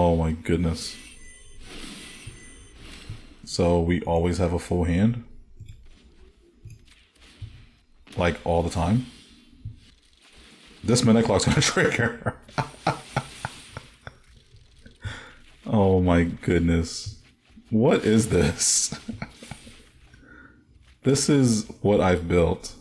Oh my goodness. So we always have a full hand? Like all the time? This minute clock's gonna trigger. Oh my goodness. What is this? This is what I've built.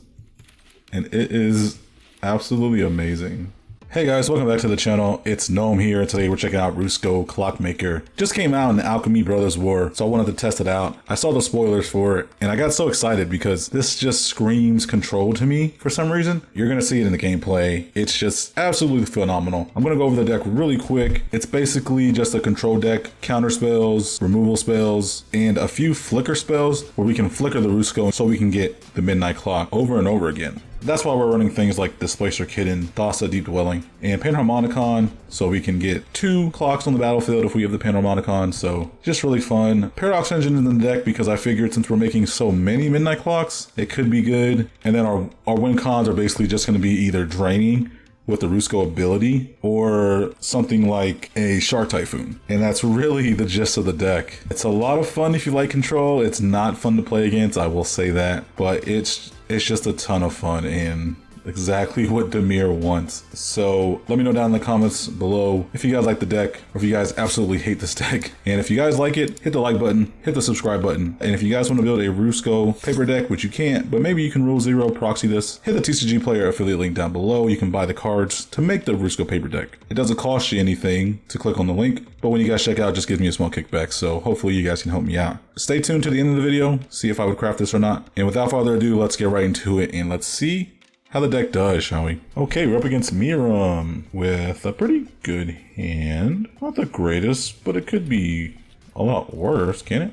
And it is absolutely amazing. Hey guys, welcome back to the channel. It's Gnome here. Today we're checking out Rusko Clockmaker. Just came out in the Alchemy Brothers War, so I wanted to test it out. I saw the spoilers for it, and I got so excited because this just screams control to me for some reason. You're gonna see it in the gameplay. It's just absolutely phenomenal. I'm gonna go over the deck really quick. It's basically just a control deck, counter spells, removal spells, and a few flicker spells where we can flicker the Rusko so we can get the Midnight Clock over and over again. That's why we're running things like Displacer Kitten, Thassa Deep Dwelling, and Panharmonicon, so we can get 2 clocks on the battlefield if we have the Panharmonicon, so just really fun. Paradox Engine in the deck because I figured since we're making so many Midnight Clocks, it could be good. And then our win cons are basically just going to be either draining with the Rusko ability or something like a Shark Typhoon. And that's really the gist of the deck. It's a lot of fun if you like control. It's not fun to play against, I will say that, but it's just a ton of fun and exactly what Demir wants. So let me know down in the comments below if you guys like the deck or if you guys absolutely hate this deck. And if you guys like it, hit the like button, hit the subscribe button. And if you guys want to build a Rusko paper deck, which you can't, but maybe you can rule 0 proxy this, hit the TCG player affiliate link down below. You can buy the cards to make the Rusko paper deck. It doesn't cost you anything to click on the link, but when you guys check out, it just gives me a small kickback. So hopefully you guys can help me out. Stay tuned to the end of the video, see if I would craft this or not. And without further ado, let's get right into it and let's see how the deck does, shall we? Okay, we're up against Miram with a pretty good hand. Not the greatest, but it could be a lot worse, can it?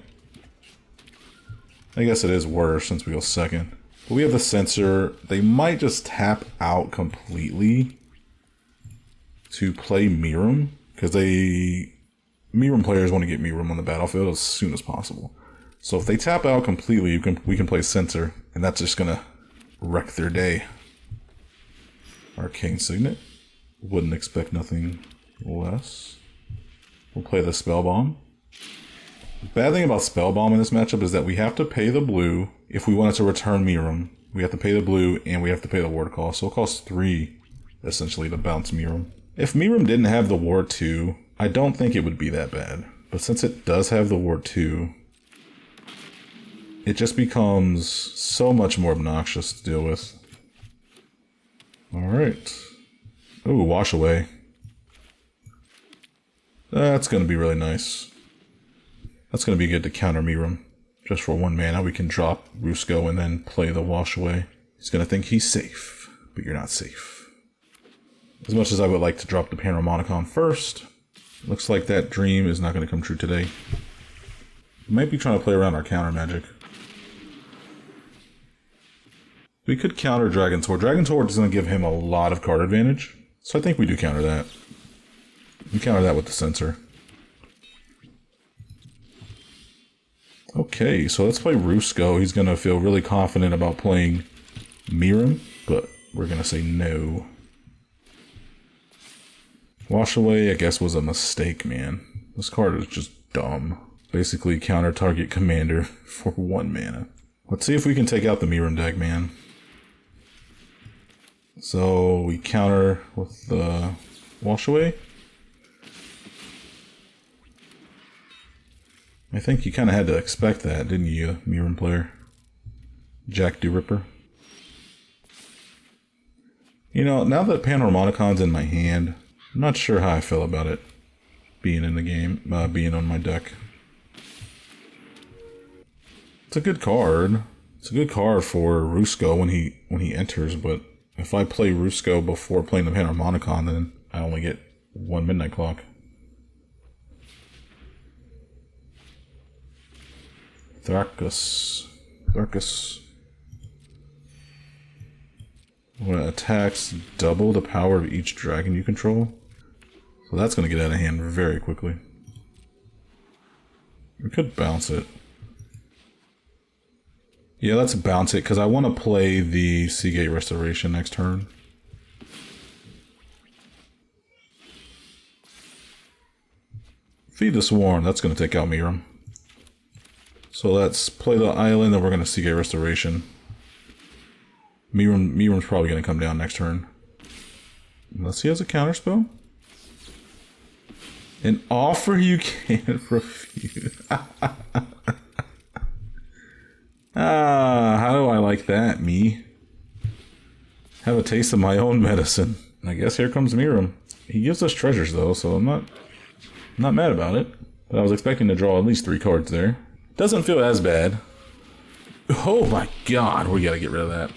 I guess it is worse since we go second. But we have the Censor. They might just tap out completely to play Miram, because Miram players want to get Miram on the battlefield as soon as possible. So if they tap out completely, we can play Censor, and that's just gonna wreck their day. Arcane Signet. Wouldn't expect nothing less. We'll play the Spell Bomb. The bad thing about Spell Bomb in this matchup is that we have to pay the blue if we wanted to return Miram. We have to pay the blue and we have to pay the ward cost. So it costs 3 essentially to bounce Miram. If Miram didn't have the ward 2, I don't think it would be that bad. But since it does have the ward 2, it just becomes so much more obnoxious to deal with. Alright. Ooh, Wash Away. That's going to be really nice. That's going to be good to counter Miram. Just for 1 mana, we can drop Rusko and then play the Wash Away. He's going to think he's safe, but you're not safe. As much as I would like to drop the Panharmonicon first, looks like that dream is not going to come true today. We might be trying to play around our counter magic. We could counter Dragon Sword. Dragon Sword is going to give him a lot of card advantage, so I think we do counter that. We counter that with the Censor. Okay, so let's play Rusko. He's going to feel really confident about playing Miram, but we're going to say no. Wash Away, I guess, was a mistake, man. This card is just dumb. Basically, counter target commander for 1 mana. Let's see if we can take out the Miram deck, man. So we counter with the Wash Away. I think you kind of had to expect that, didn't you, Miram player? Jack the Ripper. You know, now that Panharmonicon's in my hand, I'm not sure how I feel about it being in the game, being on my deck. It's a good card. It's a good card for Rusko when he enters, but if I play Rusko before playing the Panharmonicon, then I only get 1 Midnight Clock. Thracus. When it attacks, double the power of each dragon you control. So that's going to get out of hand very quickly. We could bounce it. Yeah, let's bounce it, because I want to play the Seagate Restoration next turn. Feed the Swarm. That's going to take out Miram. So let's play the island, and we're going to seek a restoration. Miram's probably going to come down next turn. Unless he has a counterspell. An offer you can't refuse. How do I like that, me? Have a taste of my own medicine. I guess here comes Miram. He gives us treasures though, so I'm not mad about it. But I was expecting to draw at least 3 cards there. Doesn't feel as bad. Oh my god, we gotta get rid of that.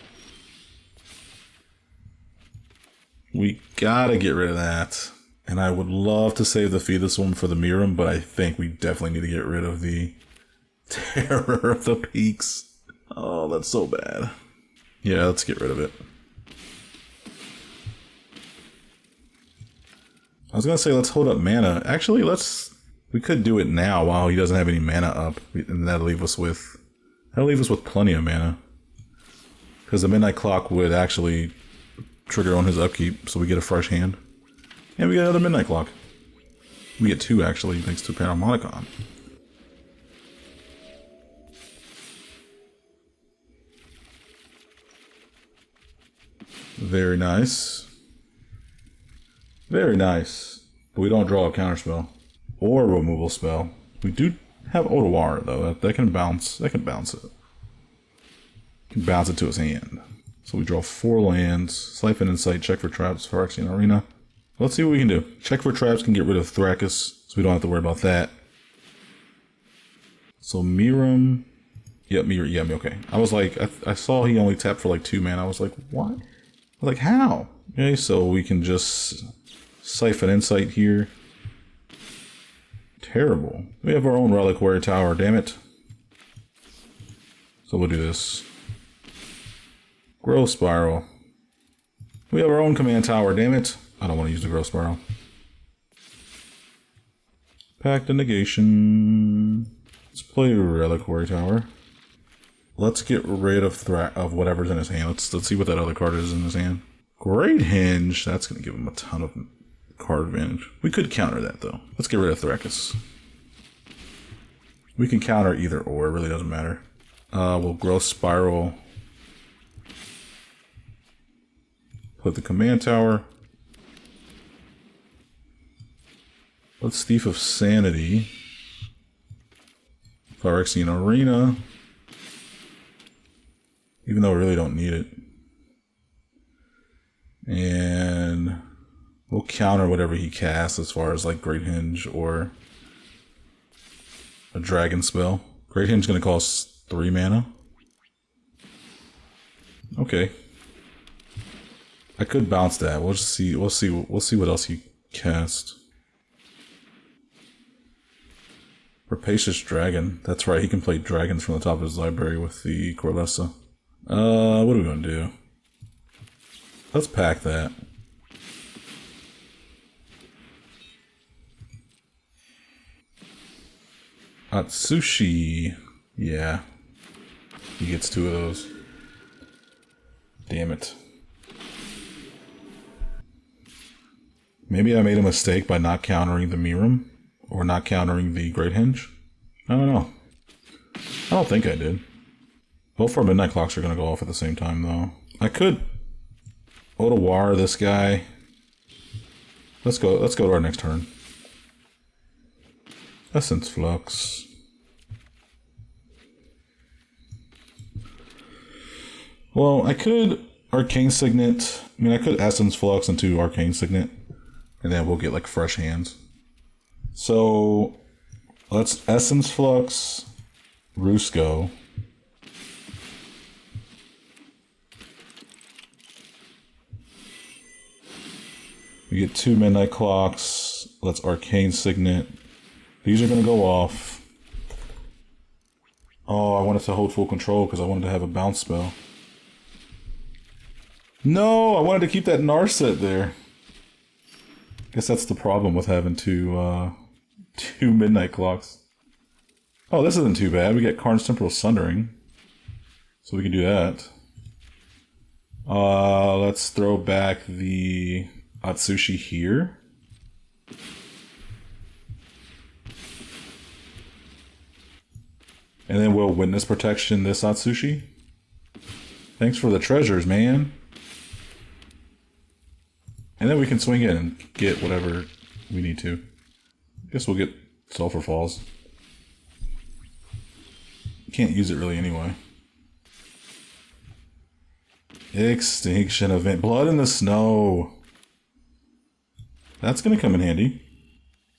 We gotta get rid of that. And I would love to save the Feed the Swarm for the Miram, but I think we definitely need to get rid of the Terror of the Peaks. Oh, that's so bad. Yeah, let's get rid of it. I was gonna say let's hold up mana. Actually, we could do it now while he doesn't have any mana up, and that'll leave us with plenty of mana. Because the Midnight Clock would actually trigger on his upkeep, so we get a fresh hand. And we get another Midnight Clock. We get 2 actually, thanks to Paramonicon. Very nice. Very nice. But we don't draw a counterspell. Or a removal spell. We do have Otawara though, that can bounce it. Can bounce it to his hand. So we draw 4 lands, Siphon Insight, check for traps, Phyrexian Arena. Let's see what we can do. Check for traps can get rid of Thrakkus, so we don't have to worry about that. So Miram... Yep, Miram, okay. I was like, I saw he only tapped for like 2 mana. I was like, what? I was like, how? Okay, so we can just Siphon Insight here. Terrible. We have our own Reliquary Tower, damn it. So we'll do this. Growth Spiral. We have our own Command Tower, damn it. I don't want to use the Growth Spiral. Pact of Negation. Let's play Reliquary Tower. Let's get rid of whatever's in his hand. Let's see what that other card is in his hand. Great Hinge. That's going to give him a ton of card advantage. We could counter that though. Let's get rid of Thrakkus. We can counter either or. It really doesn't matter. We'll Growth Spiral. Put the Command Tower. Let's Thief of Sanity. Phyrexian Arena. Even though we really don't need it. And we'll counter whatever he casts as far as like Great Hinge or a Dragon spell. Great Hinge is going to cost 3 mana. Okay. I could bounce that. We'll just see. We'll see what else he cast. Rapacious Dragon. That's right. He can play dragons from the top of his library with the Corlessa. What are we gonna do? Let's pack that. Atsushi. Yeah. He gets 2 of those. Damn it. Maybe I made a mistake by not countering the Miram. Or not countering the Great Hinge. I don't know. I don't think I did. Both our Midnight Clocks are going to go off at the same time, though. I could Otawara this guy. Let's go to our next turn. Essence Flux. Well, I could Arcane Signet. I mean, I could Essence Flux into Arcane Signet. And then we'll get, like, fresh hands. So, let's Essence Flux, Rusko. We get 2 Midnight Clocks. Let's Arcane Signet. These are going to go off. Oh, I wanted to hold full control because I wanted to have a bounce spell. No, I wanted to keep that Narset there. Guess that's the problem with having two Midnight Clocks. Oh, this isn't too bad. We get Karn's Temporal Sundering. So we can do that. Let's throw back the Atsushi here. And then we'll witness protection this Atsushi. Thanks for the treasures, man. And then we can swing in and get whatever we need to. Guess we'll get Sulphur Falls. Can't use it really anyway. Extinction event. Blood in the Snow. That's gonna come in handy.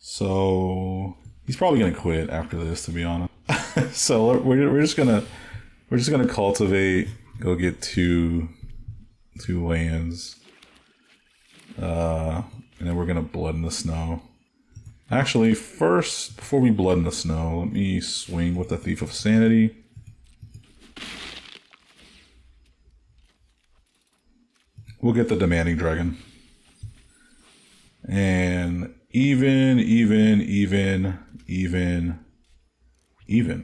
So he's probably gonna quit after this, to be honest. So we're just gonna cultivate. Go get two lands. And then we're gonna Blood in the Snow. Actually, first, before we Blood in the Snow, let me swing with the Thief of Sanity. We'll get the Demanding Dragon. And even.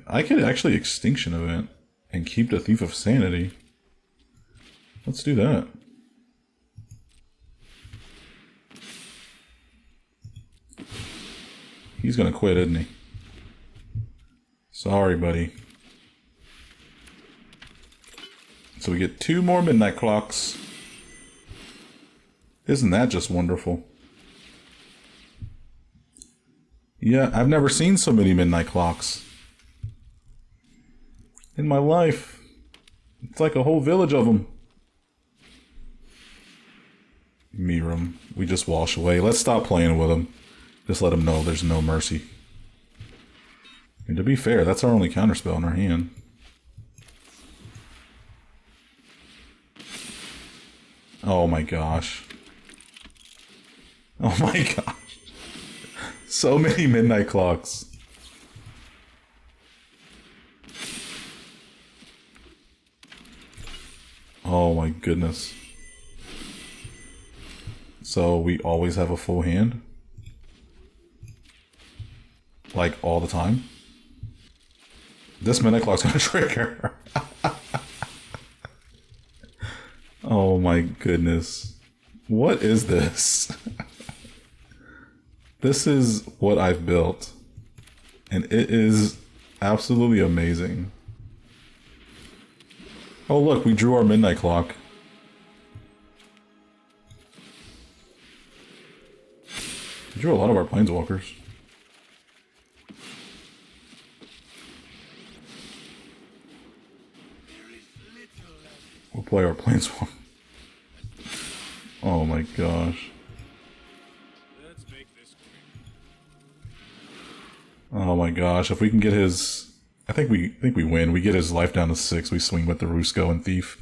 I could actually Extinction Event and keep the Thief of Sanity. Let's do that. He's gonna quit, isn't he? Sorry, buddy. So we get 2 more Midnight Clocks. Isn't that just wonderful? Yeah, I've never seen so many Midnight Clocks in my life. It's like a whole village of them. Miram, we just wash away. Let's stop playing with them. Just let them know there's no mercy. And to be fair, that's our only counterspell in our hand. Oh my gosh. Oh my gosh. So many Midnight Clocks. Oh my goodness. So we always have a full hand? Like all the time? This Midnight Clock's gonna trigger. Oh my goodness. What is this? This is what I've built. And it is absolutely amazing. Oh look, we drew our Midnight Clock. We drew a lot of our Planeswalkers. We'll play our Planeswalker. Oh my gosh. Oh my gosh, if we can get his... I think we win. We get his life down to 6. We swing with the Rusko and Thief.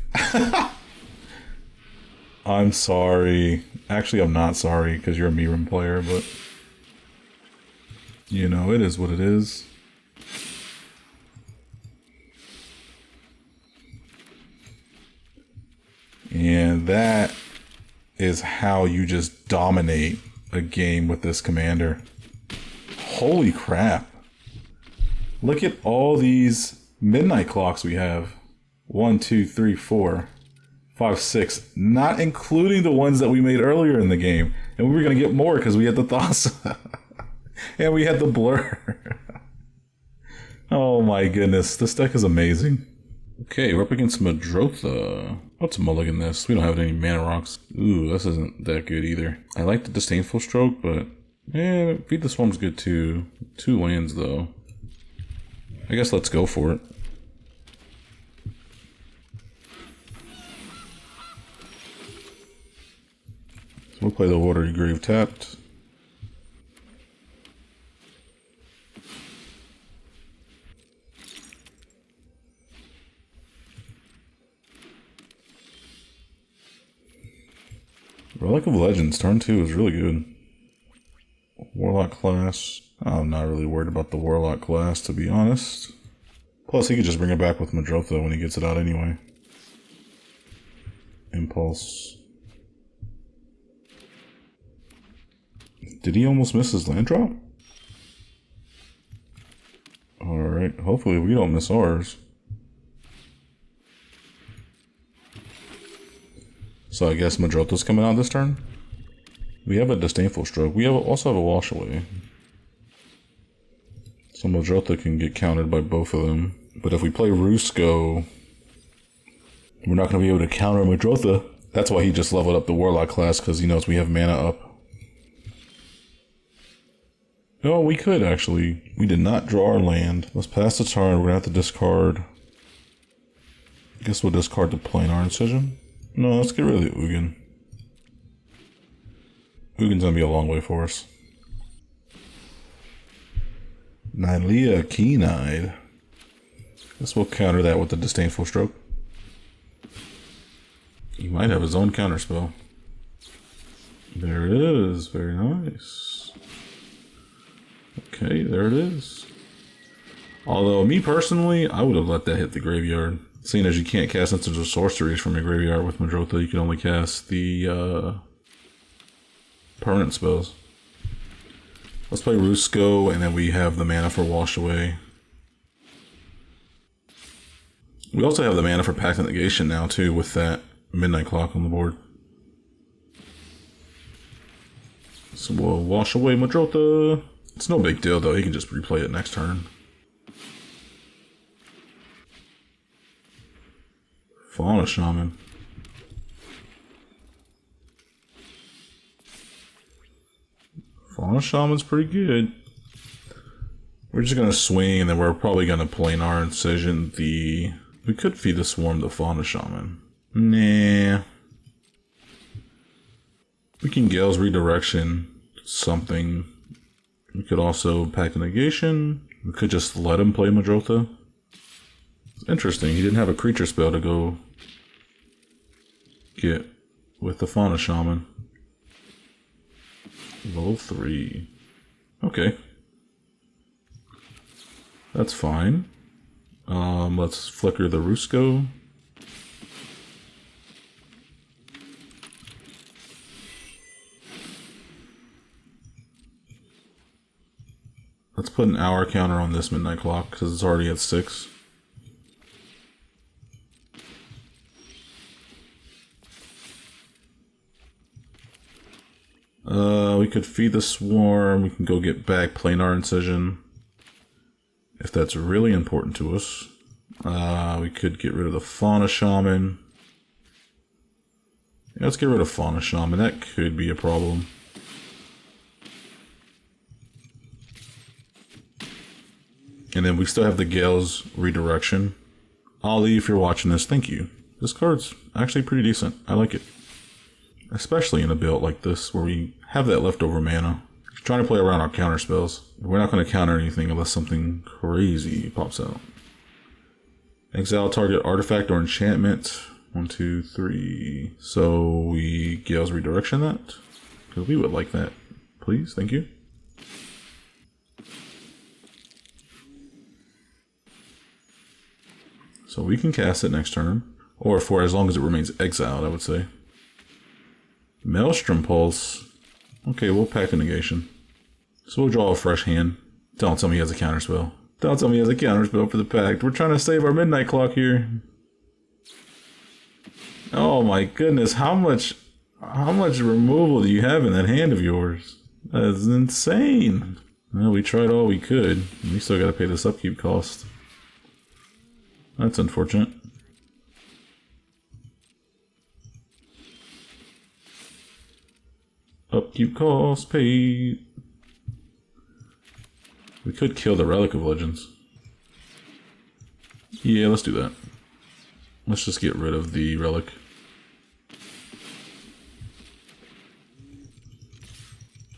I'm sorry. Actually, I'm not sorry, because you're a Miram player, but... You know, it is what it is. And that is how you just dominate a game with this commander. Holy crap. Look at all these Midnight Clocks we have. 1, 2, 3, 4, 5, 6. Not including the ones that we made earlier in the game. And we were going to get more because we had the Thassa. And we had the Blur. Oh my goodness. This deck is amazing. Okay, we're up against Madrotha. Let's mulligan this. We don't have any mana rocks. Ooh, this isn't that good either. I like the Disdainful Stroke, but... yeah, Feed the Swarm's good too. 2 lands, though. I guess let's go for it. So we'll play the Watery Grave tapped. Relic of Legends, turn 2 is really good. Warlock class. I'm not really worried about the Warlock class, to be honest. Plus, he could just bring it back with Madrotha when he gets it out anyway. Impulse. Did he almost miss his land drop? Alright, hopefully we don't miss ours. So I guess Madrotha's coming out this turn? We have a Disdainful Stroke. We also have a Wash Away. So Madrotha can get countered by both of them. But if we play Rusko, we're not going to be able to counter Madrotha. That's why he just leveled up the Warlock class, because he knows we have mana up. Oh, we could actually. We did not draw our land. Let's pass the turn. We're going to have to discard. I guess we'll discard the Planar Incision. No, let's get rid of the Ugin. Ugin's going to be a long way for us. Nylea Keen-Eyed. Guess we'll counter that with the Disdainful Stroke. He might have his own counterspell. There it is. Very nice. Okay, there it is. Although, me personally, I would have let that hit the graveyard. Seeing as you can't cast instants or sorceries from your graveyard with Madrotha, you can only cast the permanent spells. Let's play Rusko, and then we have the mana for Wash Away. We also have the mana for Pact of Negation now, too, with that Midnight Clock on the board. So we'll Wash Away Madrotha. It's no big deal, though. He can just replay it next turn. Fauna Shaman. Fauna Shaman's pretty good. We're just gonna swing, and then we're probably gonna Planar Incision the... We could feed the Swarm the Fauna Shaman. Nah. We can Gale's Redirection something. We could also Pact of Negation. We could just let him play Madrotha. It's interesting, he didn't have a creature spell to go get with the Fauna Shaman. Level 3. Okay. That's fine. Let's flicker the Rusko. Let's put an hour counter on this Midnight Clock because it's already at 6. We could feed the Swarm. We can go get back Planar Incision if that's really important to us. We could get rid of the Fauna Shaman. Yeah, let's get rid of Fauna Shaman. That could be a problem. And then we still have the Gale's Redirection. Ollie, if you're watching this, thank you. This card's actually pretty decent. I like it. Especially in a build like this, where we have that leftover mana. Trying to play around our counter spells. We're not going to counter anything unless something crazy pops out. Exile target artifact or enchantment. 1, 2, 3. So we Gale's Redirection that. Because we would like that. Please, thank you. So we can cast it next turn. Or for as long as it remains exiled, I would say. Maelstrom Pulse. Okay, we'll Pact of Negation. So we'll draw a fresh hand. Don't tell me he has a counterspell. Don't tell me he has a counterspell for the Pact. We're trying to save our Midnight Clock here. Oh my goodness, how much removal do you have in that hand of yours? That is insane. Well, we tried all we could. We still gotta pay this upkeep cost. That's unfortunate. Upkeep cost paid. We could kill the Relic of Legends. Yeah, let's do that. Let's just get rid of the Relic.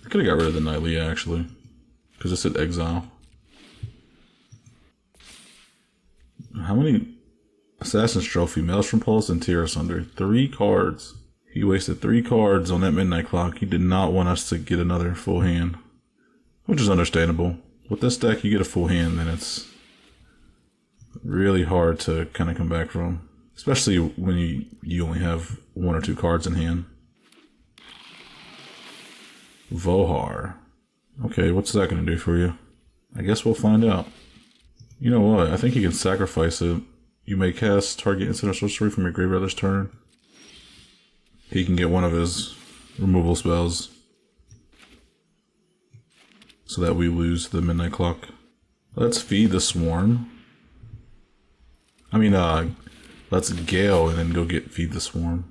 I could have got rid of the Nylea actually, because it said exile. How many Assassin's Trophy, Maelstrom Pulse, and Tear Asunder? 3 cards. He wasted 3 cards on that Midnight Clock. He did not want us to get another full hand, which is understandable. With this deck, you get a full hand, then it's really hard to kind of come back from, especially when you only have 1 or 2 cards in hand. Vohar. Okay, what's that going to do for you? I guess we'll find out. You know what? I think you can sacrifice it. You may cast target instant or sorcery from your graveyard this turn. He can get one of his removal spells so that we lose the Midnight Clock. Let's feed the Swarm. I mean, let's Gale and then go get Feed the Swarm.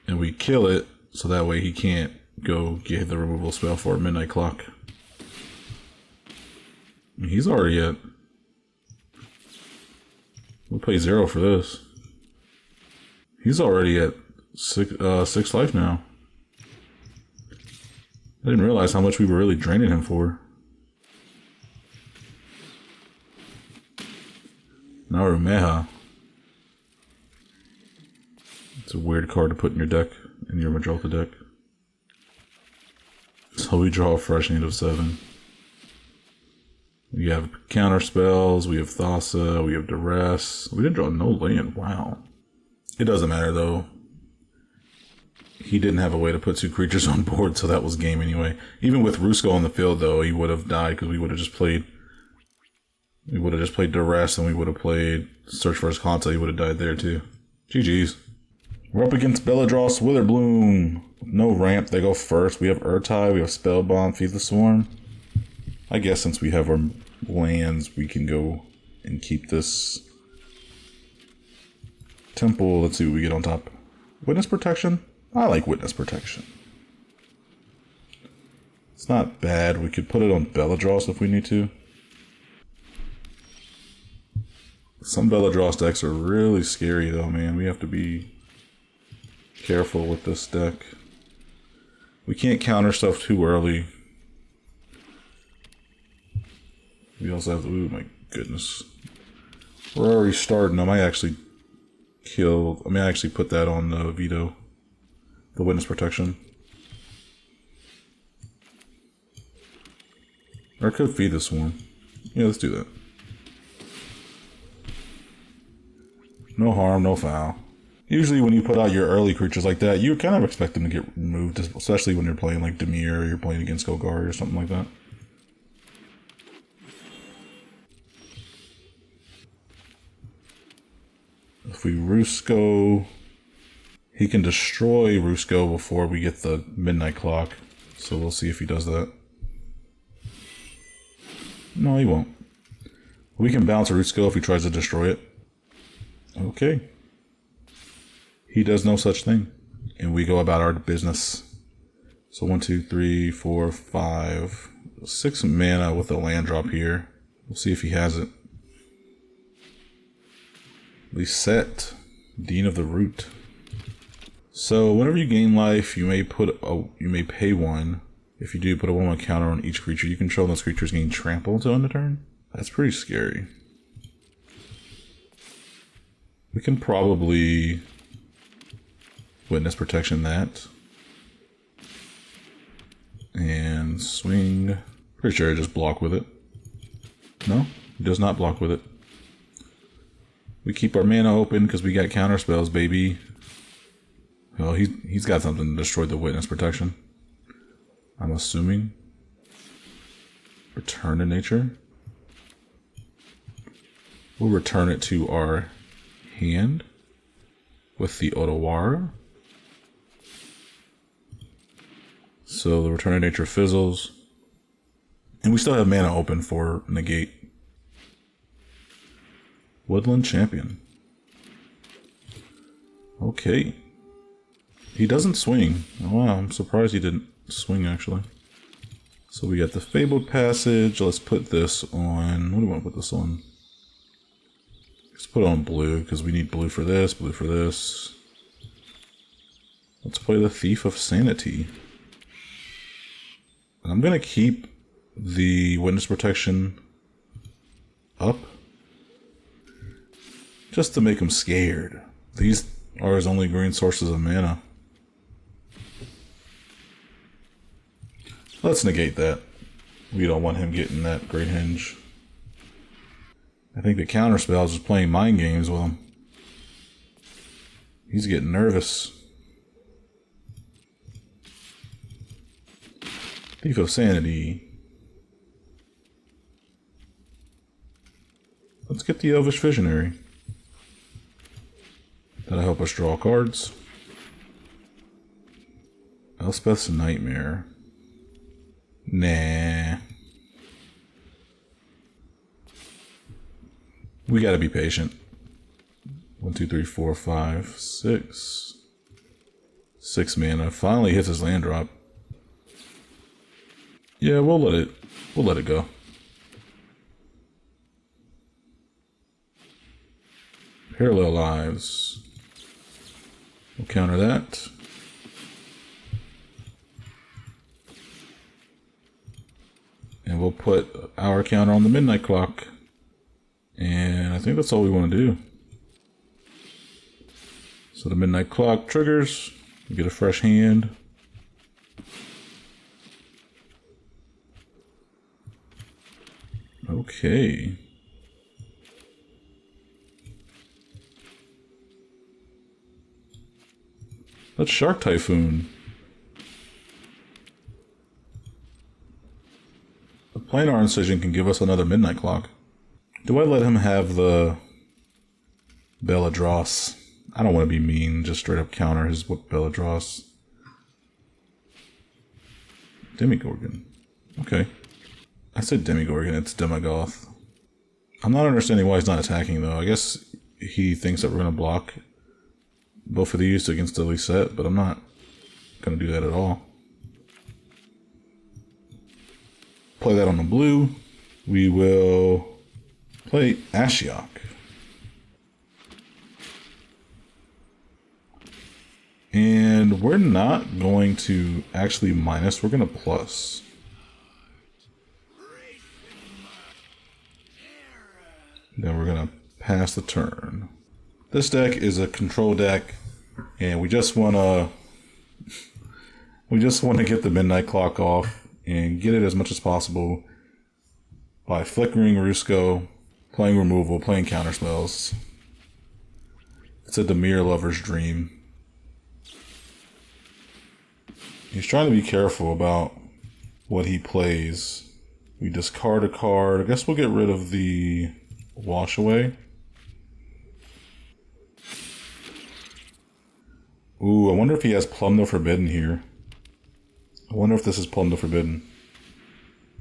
And we kill it, so that way he can't go get the removal spell for Midnight Clock. He's already at... We'll pay 0 for this. He's already at 6 life now. I didn't realize how much we were really draining him for. Narumeha. It's a weird card to put in your deck, in your Majolta deck. So we draw a fresh hand of 7. We have counter spells, we have Thassa, we have Duress. We didn't draw no land, wow. It doesn't matter though. He didn't have a way to put 2 creatures on board, so that was game anyway. Even with Rusko on the field though, he would have died because we would have just played... We would have just played Duress and we would have played Search for his console, he would have died there too. GG's. We're up against Belladross Witherbloom. No ramp, they go first. We have Urtai, we have Spellbomb, Feed the Swarm. I guess since we have our lands, we can go and keep this temple. Let's see what we get on top. Witness Protection? I like Witness Protection. It's not bad. We could put it on Belladross if we need to. Some Belladross decks are really scary though, man. We have to be careful with this deck. We can't counter stuff too early. We also have to, oh my goodness. We're already starting. I might actually put that on the veto. The Witness Protection. Or I could Feed the Swarm. Yeah, let's do that. No harm, no foul. Usually when you put out your early creatures like that, you kind of expect them to get removed, especially when you're playing like Dimir or you're playing against Golgari or something like that. If we Rusko, he can destroy Rusko before we get the Midnight Clock. So we'll see if he does that. No, he won't. We can bounce Rusko if he tries to destroy it. Okay. He does no such thing. And we go about our business. So 1, 2, 3, 4, 5, 6 mana with a land drop here. We'll see if he has it. We set Dean of the Root. So whenever you gain life, you may pay 1. If you do, put a 1/1 counter on each creature you control. Those creatures gain trample to end the turn. That's pretty scary. We can probably Witness Protection that. And swing. Pretty sure I just block with it. No, he does not block with it. We keep our mana open because we got counter spells, baby. Well, he's got something to destroy the Witness Protection. I'm assuming. Return to nature. We'll return it to our hand with the Otawara. So the Return to Nature fizzles. And we still have mana open for negate. Woodland Champion. Okay. He doesn't swing. Oh, wow, I'm surprised he didn't swing actually. So we got the Fabled Passage. Let's put this on. What do we want to put this on? Let's put it on blue because we need blue for this, blue for this. Let's play the Thief of Sanity. And I'm going to keep the Witness Protection up just to make him scared. These are his only green sources of mana. Let's negate that. We don't want him getting that Great Henge. I think the counterspell is just playing mind games with him. He's getting nervous. Thief of Sanity. Let's get the Elvish Visionary. That'll help us draw cards. Elspeth's Nightmare. Nah. We gotta be patient. 1, 2, 3, 4, 5, 6. 6 mana. Finally hits his land drop. Yeah, we'll let it go. Parallel Lives. We'll counter that. And we'll put our counter on the midnight clock. And I think that's all we want to do. So the midnight clock triggers. We get a fresh hand. Okay. Let's Shark Typhoon. The planar incision can give us another midnight clock. Do I let him have the Belladross? I don't want to be mean, just straight up counter his Belladross. Demigorgon. Okay. I said Demigorgon, it's Demogoth. I'm not understanding why he's not attacking though. I guess he thinks that we're going to block both of these against the Lisette, but I'm not going to do that at all. Play that on the blue. We will play Ashiok. And we're not going to actually minus, we're going to plus. Then we're going to pass the turn. This deck is a control deck, and we just want to get the midnight clock off and get it as much as possible by flickering Rusko, playing removal, playing counter spells. It's a Dimir lover's dream. He's trying to be careful about what he plays. We discard a card. I guess we'll get rid of the Wash Away. Ooh, I wonder if he has Plumb the Forbidden here. I wonder if this is Plumb the Forbidden.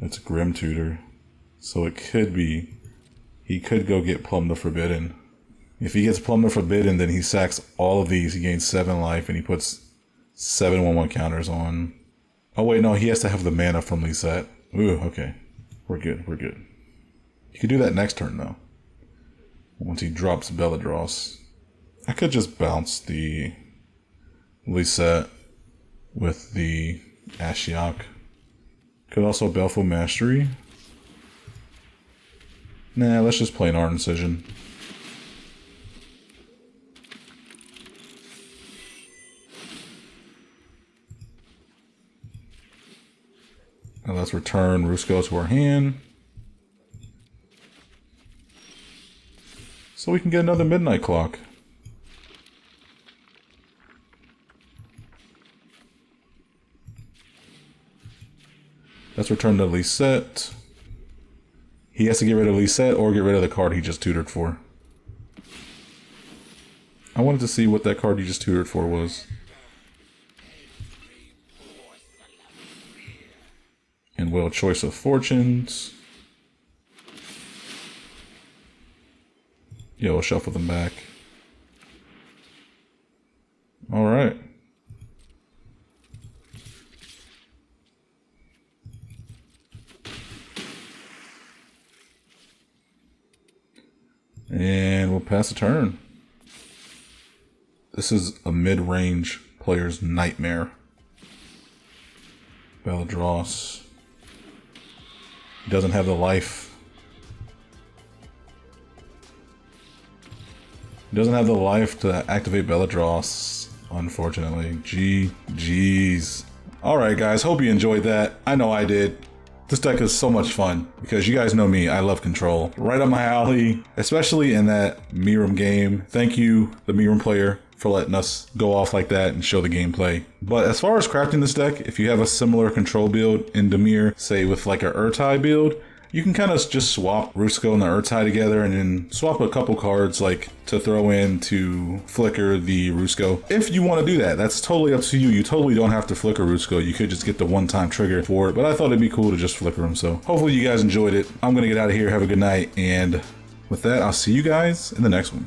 It's Grim Tutor. So it could be. He could go get Plumb the Forbidden. If he gets Plumb the Forbidden, then he sacks all of these. He gains 7 life and he puts 7 1/1 counters on. Oh wait, no, he has to have the mana from Lisette. Ooh, okay. We're good, we're good. You could do that next turn though. Once he drops Belladross. I could just bounce the Lisette with the Ashiok. Could also Baleful Mastery. Nah, let's just play an Art Incision. And let's return Rusko to our hand. So we can get another midnight clock. Let's return to Lisette. He has to get rid of Lisette or get rid of the card he just tutored for. I wanted to see what that card he just tutored for was. And Wheel Choice of Fortunes. Yeah, we'll shuffle them back. Alright. And we'll pass the turn. This is a mid-range player's nightmare. Belladross. He doesn't have the life. He doesn't have the life to activate Belladross, unfortunately. GG's. Alright guys, hope you enjoyed that. I know I did. This deck is so much fun because you guys know me, I love control. Right up my alley, especially in that Miram game. Thank you, the Miram player, for letting us go off like that and show the gameplay. But as far as crafting this deck, if you have a similar control build in Dimir, say with like a Urtai build, you can kind of just swap Rusko and the Urtai together and then swap a couple cards like to throw in to flicker the Rusko. If you want to do that, that's totally up to you. You totally don't have to flicker Rusko. You could just get the one-time trigger for it, but I thought it'd be cool to just flicker him. So hopefully you guys enjoyed it. I'm going to get out of here. Have a good night and With that, I'll see you guys in the next one.